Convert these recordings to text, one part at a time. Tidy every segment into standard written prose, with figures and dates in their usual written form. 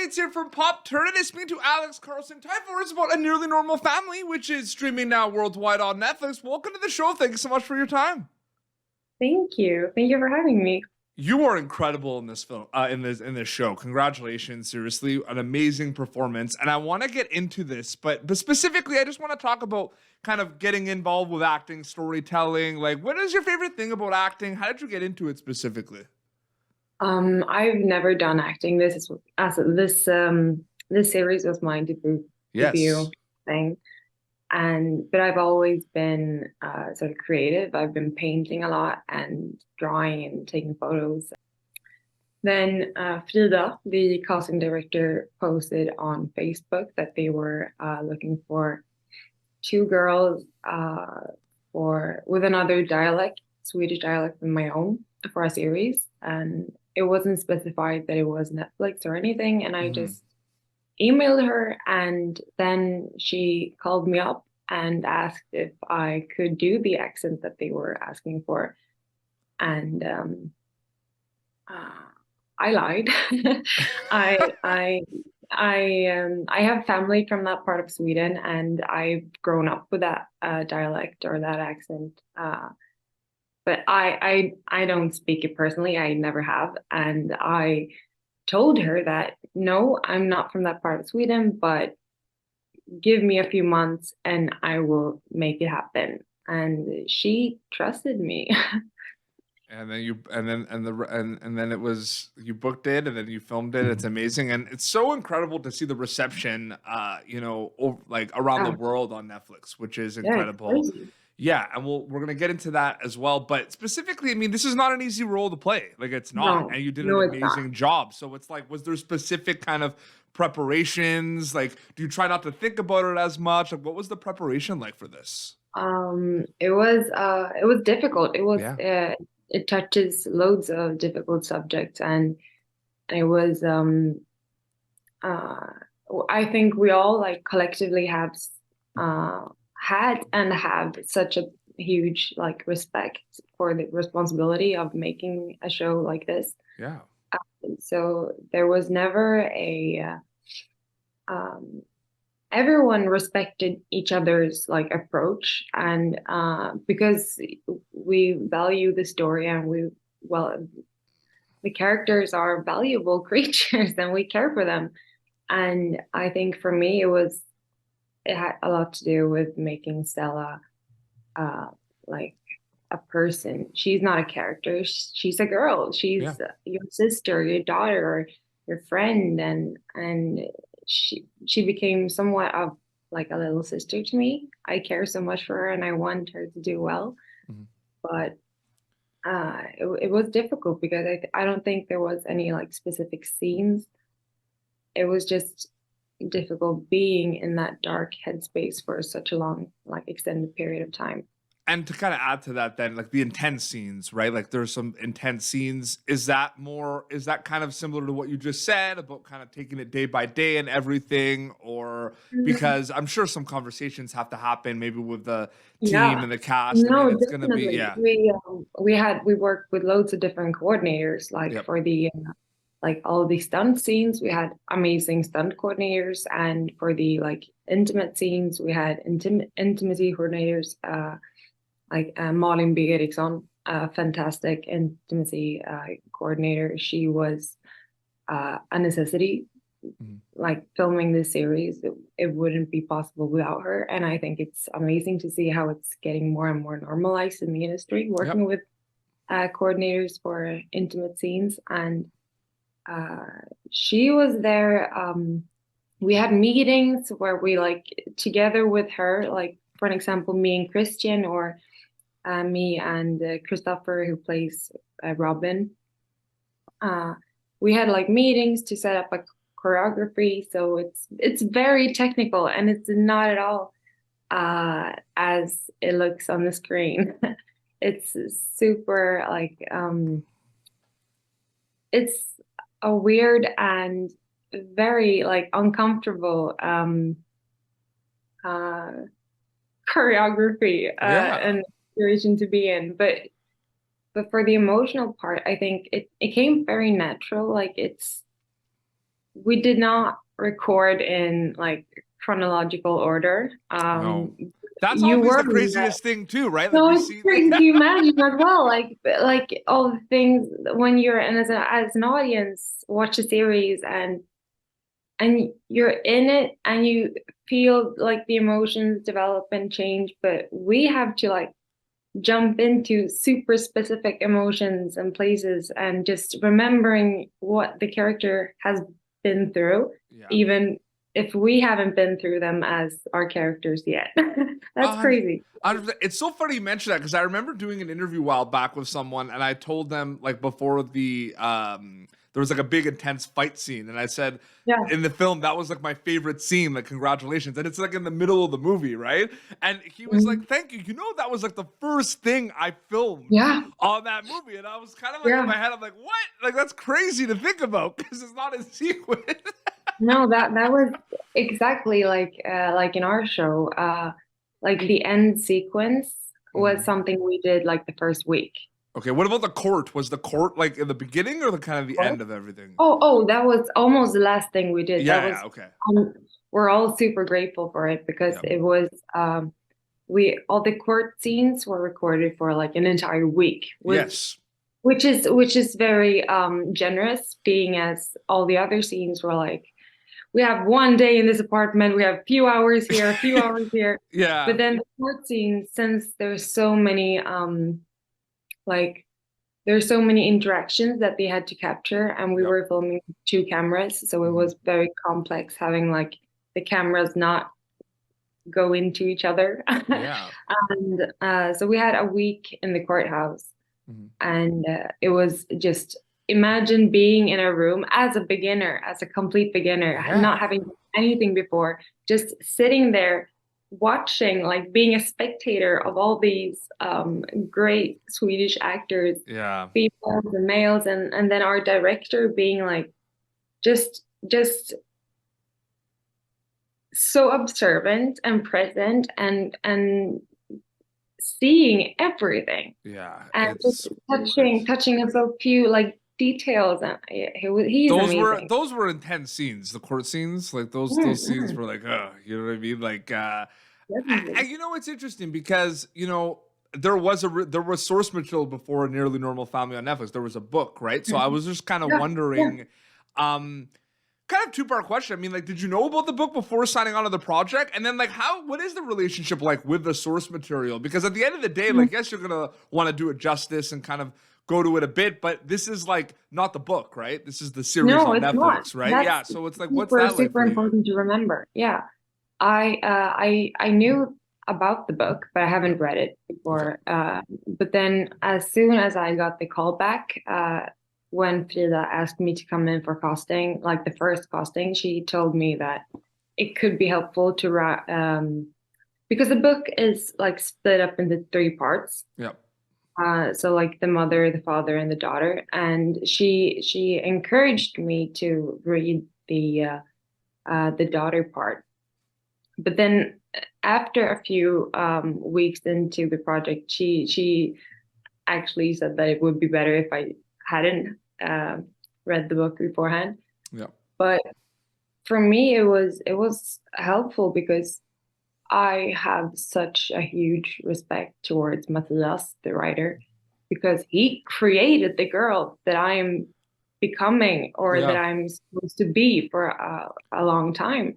it's here from Pop Turn. It is speaking to Alex Karlsson Tyrefors about A Nearly Normal Family, which is streaming now worldwide on Netflix. Welcome to the show. Thank you so much for your time. Thank you. Thank you for having me. You are incredible in this film, in this show. Congratulations, seriously, an amazing performance. And I want to get into this, but specifically, I just want to talk about kind of getting involved with acting, storytelling. Like, what is your favorite thing about acting? How did you get into it specifically? I've never done acting. This series was my debut Yes. thing, but I've always been sort of creative. I've been painting a lot and drawing and taking photos. Then Frida, the casting director, posted on Facebook that they were looking for two girls for with another dialect, Swedish dialect than my own, for a series, and it wasn't specified that it was Netflix or anything. And I Hmm. just emailed her, and then she called me up and asked if I could do the accent that they were asking for. And uh, I lied. I I I have family from that part of Sweden, and I've grown up with that dialect or that accent. But I don't speak it personally. I never have, and I told her that no, I'm not from that part of Sweden, but give me a few months and I will make it happen. And she trusted me. And then and then it was you booked it and then you filmed it. It's amazing and it's so incredible to see the reception, like around the Yeah, world on Netflix, which is yeah, it's incredible. crazy. Yeah, and we're gonna get into that as well. But specifically, I mean, this is not an easy role to play. Like it's not, No, and you did an no, it's not. amazing job. So it's like, was there specific kind of preparations? Like, do you try not to think about it as much? Like, what was the preparation like for this? It was difficult. Yeah. It touches loads of difficult subjects, and it was uh I think we all like collectively have uh had and have such a huge like respect for the responsibility of making a show like this. Yeah. So there was never um everyone respected each other's like approach, and because we value the story, and well the characters are valuable creatures and we care for them. And I think for me it had a lot to do with making Stella uh like a person. She's not a character. She's a girl. Yeah. She's your sister, your daughter, your friend, and she became somewhat of like a little sister to me. I care so much for her, and I want her to do well. Mhm. But it was difficult because I don't think there was any like specific scenes. It was just difficult being in that dark headspace for such a long, like extended period of time. And to kind of add to that, then, like the intense scenes, right? Like there's some intense scenes. Is that kind of similar to what you just said about kind of taking it day by day and everything? Or because I'm sure some conversations have to happen maybe with the team Yeah, and the cast. I mean, no, it's going to be, definitely. yeah. We worked with loads of different coordinators, like Yep. for the like all the stunt scenes, we had amazing stunt coordinators, and for the like intimate scenes, we had intimacy coordinators, like Malin B. Eriksson, a fantastic intimacy coordinator. She was a necessity. Mhm. Like filming this series, it wouldn't be possible without her. And I think it's amazing to see how it's getting more and more normalized in the industry, working Yep. with coordinators for intimate scenes. And uh, she was there. We had meetings where we like together with her, like for an example, me and Christian, or me and Christopher, who plays Robin. Uh, we had like meetings to set up a choreography, so it's very technical, and it's not at all as it looks on the screen. It's super like it's a weird and very like uncomfortable uh choreography Yeah. and situation to be in. But for the emotional part, I think it came very natural. Like we did not record in like chronological order. No. That's You always were the in the craziest thing too, right? Like No, we it's see crazy to imagine as well. Like all the things when you're and as an audience watch a series and you're in it and you feel like the emotions develop and change, but we have to like jump into super specific emotions and places and just remembering what the character has been through, yeah. even if we haven't been through them as our characters yet. That's Uh, crazy. it's so funny you mention that because I remember doing an interview a while back with someone and I told them like before there was like a big intense fight scene and I said Yeah. in the film that was like my favorite scene, like congratulations, and it's like in the middle of the movie, right? And he was like, Mhm. thank you, that was like the first thing I filmed Yeah. on that movie, and I was kind of like in Yeah. my head, I'm like, what? Like that's crazy to think about because it's not in sequence. No, that was exactly like in our show. Like the end sequence was Mhm. something we did like the first week. Okay, what about the court? Was the court like in the beginning or the kind of the What? end of everything? Oh, that was almost the last thing we did. That Yeah, yeah, was okay. um, we're all super grateful for it because Yeah. it was we all the court scenes were recorded for like an entire week, Yes. which is very generous, being as all the other scenes were like we have one day in this apartment, we have a few hours here, a few hours here. But Yeah. then the court scene, since there's so many like there's so many interactions that they had to capture, and we Yep. were filming with two cameras, so it Mhm. was very complex having like the cameras not go into each other. Yeah. And so we had a week in the courthouse, Mhm. and it was just imagine being in a room as a beginner, as a complete beginner, not Yeah. having done anything before, just sitting there watching, like being a spectator of all these great Swedish actors, Yeah. females and males, and then our director being like just so observant and present and seeing everything Yeah. and just It's touching crazy. touching on so few like details. And he's amazing. Those were intense scenes, the court scenes. Like those scenes Mm-hmm. were like, you know what I mean? Like Definitely. you know it's interesting because, there was source material before Nearly Normal Family on Netflix. There was a book, right? So I Mhm. was just kind of Yeah, yeah. wondering um kind of two-part question. I mean, like, did you know about the book before signing on to the project? And then, like, what is the relationship like with the source material? Because at the end of the day, Mhm. like, yes, you're gonna want to do it justice and kind of go to it a bit, but this is like not the book, right? This is the series No, on it's not. Netflix, right? That's Yeah. So it's like, what's super, that like super for you guys? important to remember. Yeah. I knew about the book, but I Yeah. haven't read it Okay. before. But then as soon as I got the call back, when Frida asked me to come in for casting, like the first casting, she told me that it could be helpful to write, because the book is like split up into three parts. Yeah. So like the mother, the father, and the daughter, and she encouraged me to read the daughter part. But then after a few weeks into the project, she actually said that it would be better if I hadn't read the book beforehand. Yeah. But for me, it was helpful because I have such a huge respect towards Matthias, the writer, because he created the girl that I am becoming or that Yeah. I'm supposed to be for a long time.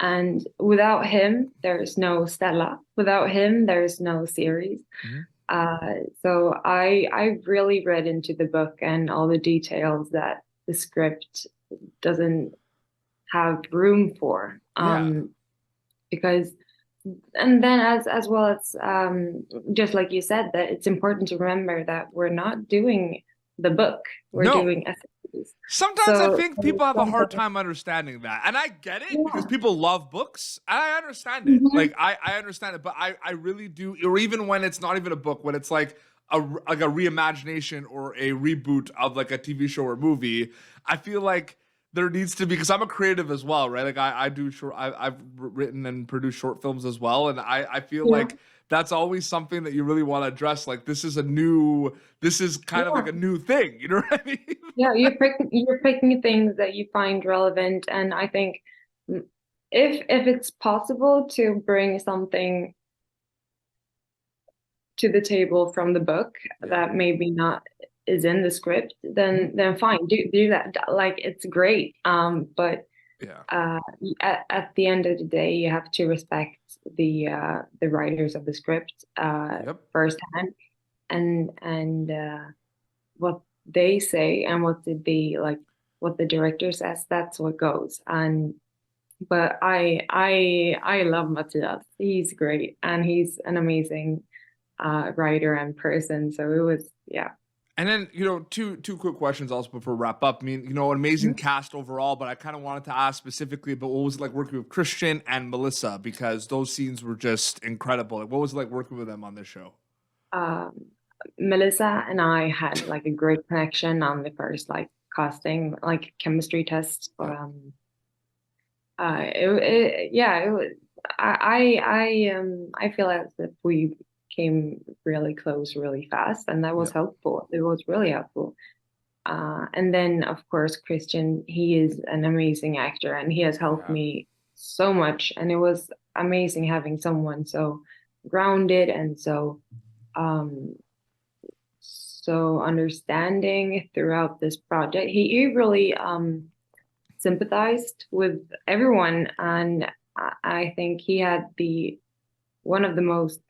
And without him, there's no Stella. Without him, there's no series. Mhm. So I really read into the book and all the details that the script doesn't have room for. Yeah. Because and then as well as just like you said, that it's important to remember that we're not doing the book, we're No. doing essays. Sometimes I So think people have a hard something, time understanding that. And I get it because yeah. people love books. And I understand it. Mhm. Like I understand it, but I really do, or even when it's not even a book, when it's like a reimagination or a reboot of like a TV show or movie, I feel like there needs to be, because I'm a creative as well, right? Like I do short I've written and produced short films as well. And I feel Yeah. like that's always something that you really want to address. Like this is kind of Yeah. like a new thing. You know what I mean? Yeah, you're picking things that you find relevant, and I think mm, if it's possible to bring something to the table from the book Yeah. that maybe not is in the script, Mhm. then fine, do that. Like it's great. But Yeah. at the end of the day, you have to respect the writers of the script Yep. firsthand, and what they say and what did they like what the director says, that's what goes. And but I love Matthias. He's great and he's an amazing writer and person. So it was, yeah. And then, two quick questions also before we wrap up. I mean, an amazing Mhm. cast overall, but I kind of wanted to ask specifically about what was it like working with Christian and Melissa, because those scenes were just incredible. Like, what was it like working with them on this show? Um, Melissa and I had like a great connection on the first like casting, like chemistry test. Yep. Yeah, it was. I feel as if we came really close really fast, and that was Yep. helpful. It was really helpful. And then of course Christian, he is an amazing actor, and he has helped Yeah. me so much. And it was amazing having someone so grounded and um so understanding throughout this project. He really sympathized with everyone, and I think he had the one of the most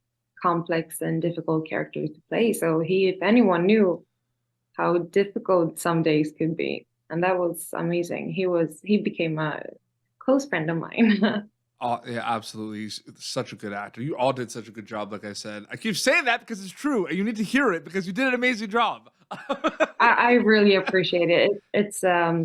complex and difficult characters to play. So he, if anyone, knew how difficult some days could be, and that was amazing. He became a close friend of mine. Oh, yeah, absolutely. He's such a good actor. You all did such a good job, like I said. I keep saying that because it's true, and you need to hear it because you did an amazing job. I really appreciate it. It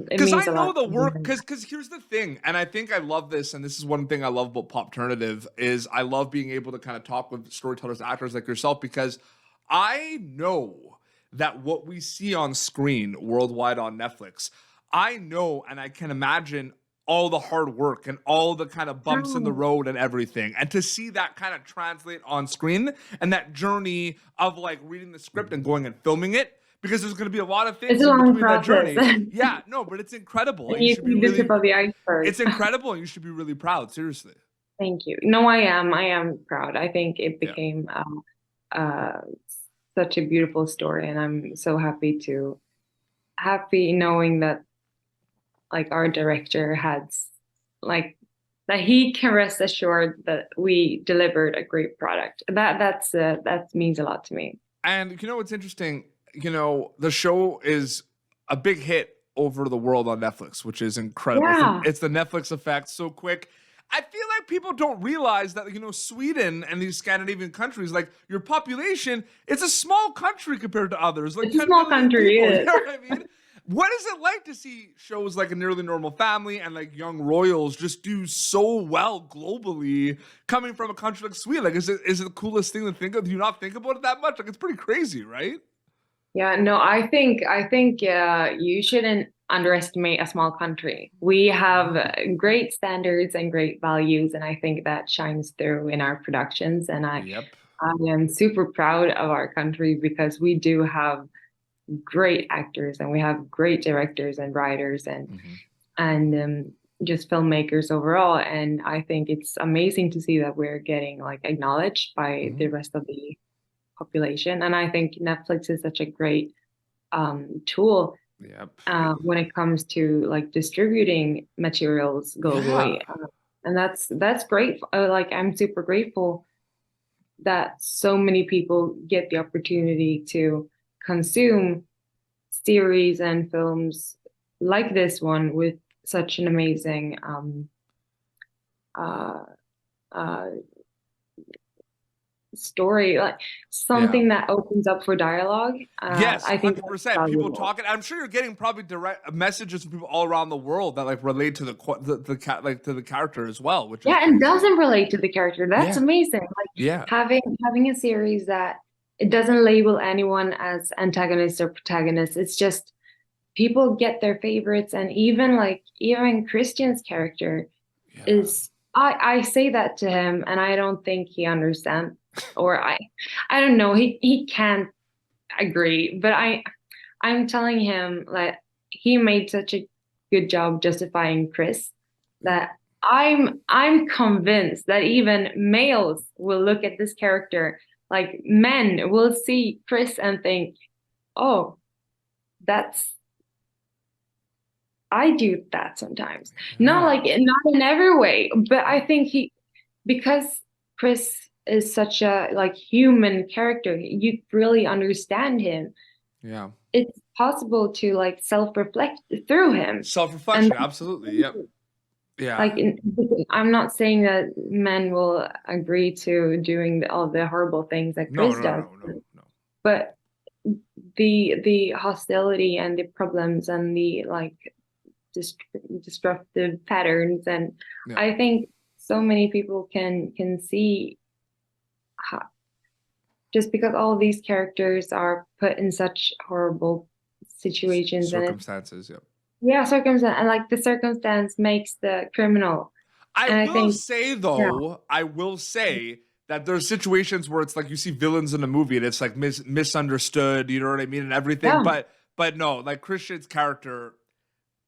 Because I means a know lot the to me. work. Because here's the thing, and I think I love this, and this is one thing I love about Popternative is I love being able to kind of talk with storytellers, actors like yourself, because I know that what we see on screen worldwide on Netflix, I know and I can imagine all the hard work and all the kind of bumps in the Oh, road and everything. And to see that kind of translate on screen and that journey of like reading the script and going and filming it, because there's going to be a lot of it's things a in long between that process. journey. Yeah, no, but it's incredible. And you You should be see the really, tip of the iceberg. it's incredible and you should be really proud. Seriously. Thank you. No, I am. I am proud. I think it Yeah. became uh, such a beautiful story, and I'm so happy knowing that like our director has like that he can rest assured that we delivered a great product. That means a lot to me. And what's interesting? The show is a big hit over the world on Netflix, which is incredible. Yeah, It's the Netflix effect, so quick. I feel like people don't realize that Sweden and these Scandinavian countries, like your population, it's a small country compared to others, like it's a 10 small million country. people. You It know is. what I mean? What is it like to see shows like A Nearly Normal Family and like Young Royals just do so well globally, coming from a country like Sweden? Like, is it the coolest thing to think of? Do you not think about it that much? Like, it's pretty crazy, right? Yeah, no, I think you shouldn't underestimate a small country. We have great standards and great values, and I think that shines through in our productions. And Yep. I am super proud of our country because we do have great actors and we have great directors and writers Hmm. and just filmmakers overall. And I think it's amazing to see that we're getting like acknowledged by the Hmm. rest of the population. And I think Netflix is such a great tool Yep. when it comes to like distributing materials Yeah. globally. And that's great. Like I'm super grateful that so many people get the opportunity to consume series and films like this one with such an amazing uh, uh, story, like Yeah. something that opens up for dialogue. Yes, I think that's 100%. People valuable. talking. I'm sure you're getting probably direct messages from people all around the world that like relate to like to the character as well, which is Yeah, and crazy. doesn't relate to the character. That's Yeah. amazing. Like Yeah. having a series that it doesn't label anyone as antagonist or protagonist. It's just people get their favorites, and even Christian's character Yeah. is I say that to him and I don't think he understands, or I don't know, he can't agree, but I'm telling him that he made such a good job justifying Chris that I'm convinced that even males will look at this character, like men will see Chris and think, oh, that's I do that sometimes. Not like not in every way, but I think because Chris is such a like human character, you really understand him. Yeah. It's possible to like self-reflect through him. Self-reflection, And absolutely. Yep. Yeah. like I'm not saying that men will agree to doing all the horrible things that No, Chris no, does, no, no, no. but the hostility and the problems and the like disruptive patterns, and Yeah. I think so many people can see how, just because all these characters are put in such horrible situations and Circumstances, yep. yeah, circumstance, and like the circumstance makes the criminal. And I I will think say though, I will say that there's situations where it's like you see villains in a movie and it's like misunderstood, you know what I mean, and everything. yeah, But no, like Christian's character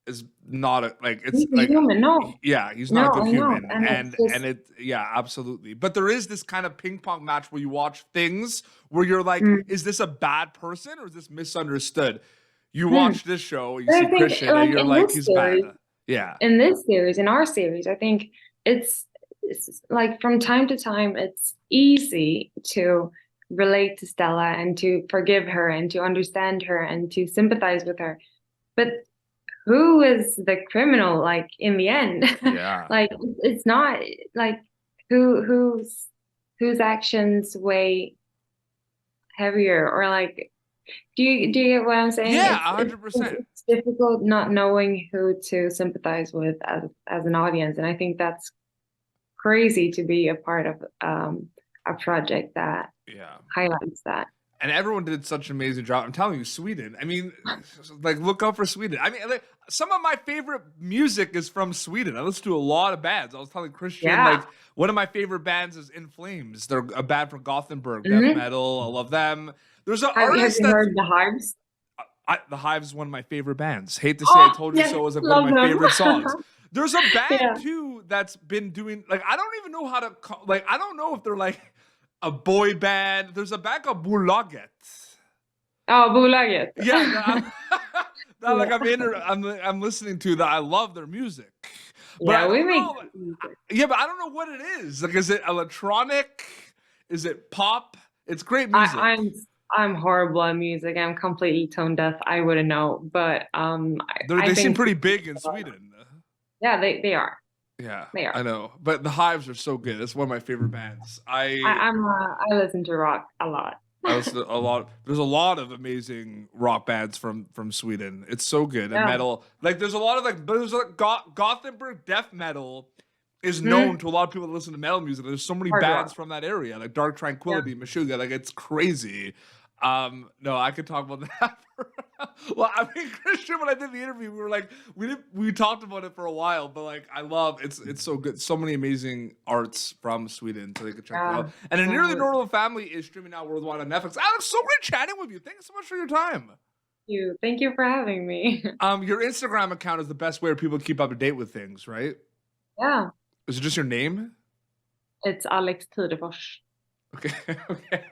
is not a, like it's he's a like human. No, yeah, he's not no, a good I know, human, and it's just it yeah, absolutely. But there is this kind of ping pong match where you watch things where you're like, mm, is this a bad person or is this misunderstood? You mm. watch this show, you But see I think Christian, and like you're like, he's bad. Yeah, in our series, I think it's like from time to time, it's easy to relate to Stella and to forgive her and to understand her and to sympathize with her. But who is the criminal, like in the end? yeah. Like it's not like whose actions weigh heavier, or like do you get what I'm saying? Yeah, It's 100%. it's difficult not knowing who to sympathize with as an audience, and I think that's crazy to be a part of a project that Yeah. highlights that. And everyone did such an amazing job. I'm telling you, Sweden. I mean, like, look out for Sweden. I mean, like, some of my favorite music is from Sweden. I listen to a lot of bands. I was telling Christian, Yeah. like, one of my favorite bands is In Flames. They're a band from Gothenburg, death Mhm. metal. I love them. There's an Have artist you that heard the Hives? The Hives is one of my favorite bands. Hate to say I told you yes, so is like one love of my them. favorite songs. There's a band Yeah. too that's been doing like I don't even know how to like I don't know if they're like a boy band. There's a band called Bolaget. Oh, Bolaget. Yeah, that like Yeah. I'm listening to that. I love their music, but Yeah, I we don't make know. music. Yeah, but I don't know what it is. Like, is it electronic? Is it pop? It's great music. I'm horrible at music. I'm completely tone deaf. I wouldn't know, but They seem think pretty big in Sweden. yeah, they are. Yeah, They are. I know. But the Hives are so good. It's one of my favorite bands. I listen to rock a lot. I listen to a lot. There's a lot of amazing rock bands from Sweden. It's so good. And Yeah. metal. Like there's a lot of there's like Gothenburg death metal is Hmm. known to a lot of people that listen to metal music. There's so many Hard bands rock. from that area, like Dark Tranquillity, Meshuggah. Like it's crazy. No, I could talk about that. Well, I mean, Christian, when I did the interview, we were like, we talked about it for a while, but like, I love it's so good. So many amazing arts from Sweden, so they could check it out. And A Nearly Normal Family is streaming out worldwide on Netflix. Alex, so great chatting with you. Thanks so much for your time. Thank you for having me. Your Instagram account is the best way for people to keep up to date with things, right? Yeah, Is it just your name? it's Alex Tyrefors. Okay. Okay.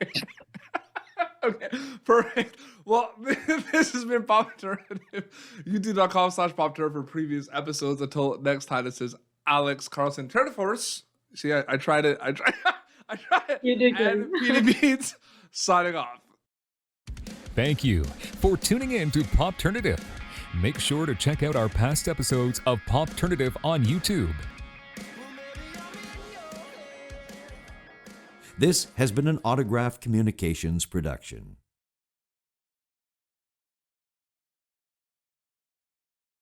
Okay, perfect. Well, this has been Pop Alternative. YouTube.com/PopTurf for previous episodes. Until next time, this is Alex Karlsson Tyrefors. See, I tried it. I tried it. You did good. And PD Beats signing off. Thank you for tuning in to Popternative. Make sure to check out our past episodes of Popternative on YouTube. This has been an Autograph Communications production.